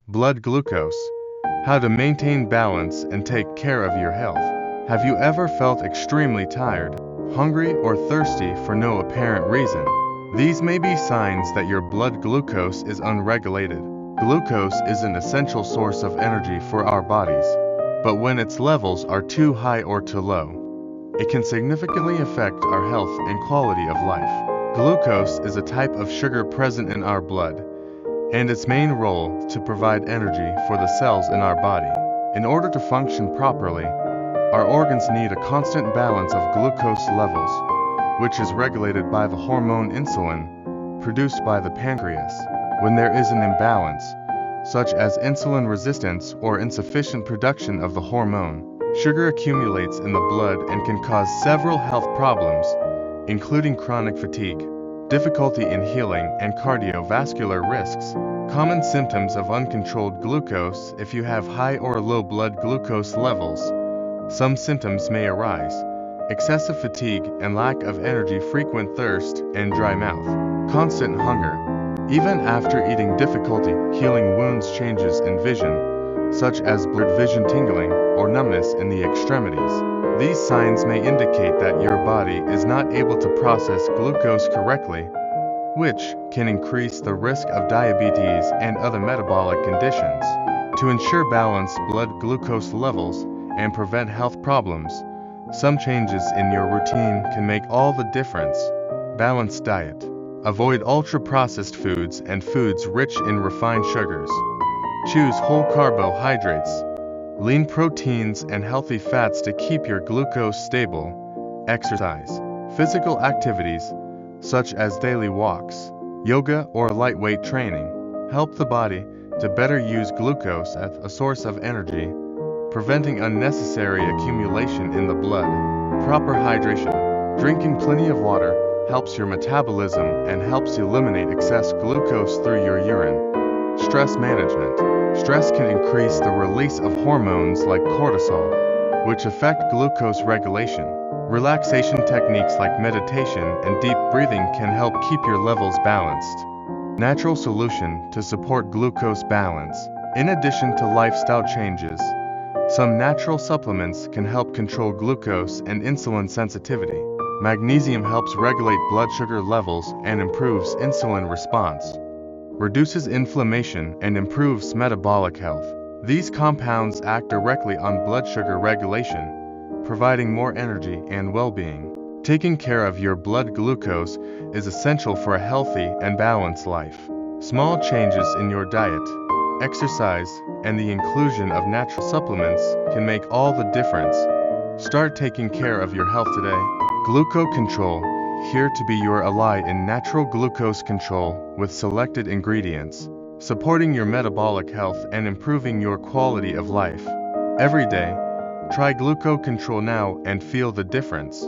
Blood glucose. How to maintain balance and take care of your health. Have you ever felt extremely tired, hungry, or thirsty for no apparent reason? These may be signs that your blood glucose is unregulated. Glucose is an essential source of energy for our bodies, but when its levels are too high or too low, it can significantly affect our health and quality of life. Glucose is a type of sugar present in our blood, and its main role to provide energy for the cells in our body. In order to function properly, our organs need a constant balance of glucose levels, which is regulated by the hormone insulin, produced by the pancreas. When there is an imbalance, such as insulin resistance or insufficient production of the hormone, sugar accumulates in the blood and can cause several health problems, including chronic fatigue, difficulty in healing, and cardiovascular risks. Common symptoms of uncontrolled glucose. If you have high or low blood glucose levels, some symptoms may arise: excessive fatigue and lack of energy, frequent thirst, and dry mouth. Constant hunger. Even after eating, difficulty healing wounds, changes in vision, such as blurred vision, tingling, or numbness in the extremities. These signs may indicate that your body is not able to process glucose correctly, which can increase the risk of diabetes and other metabolic conditions. To ensure balanced blood glucose levels and prevent health problems, some changes in your routine can make all the difference. Balanced diet. Avoid ultra-processed foods and foods rich in refined sugars. Choose whole carbohydrates, lean proteins, and healthy fats to keep your glucose stable. Exercise. Physical activities, such as daily walks, yoga, or lightweight training, help the body to better use glucose as a source of energy, preventing unnecessary accumulation in the blood. Proper hydration. Drinking plenty of water helps your metabolism and helps eliminate excess glucose through your urine. Stress management. Stress can increase the release of hormones like cortisol, which affect glucose regulation. Relaxation techniques like meditation and deep breathing can help keep your levels balanced. Natural solution to support glucose balance. In addition to lifestyle changes, some natural supplements can help control glucose and insulin sensitivity. Magnesium helps regulate blood sugar levels and improves insulin response, reduces inflammation, and improves metabolic health. These compounds act directly on blood sugar regulation, providing more energy and well-being. Taking care of your blood glucose is essential for a healthy and balanced life. Small changes in your diet, exercise, and the inclusion of natural supplements can make all the difference. Start taking care of your health today. Glucose Control, here to be your ally in natural glucose control with selected ingredients, supporting your metabolic health and improving your quality of life. Every day, try Glucose Control now and feel the difference.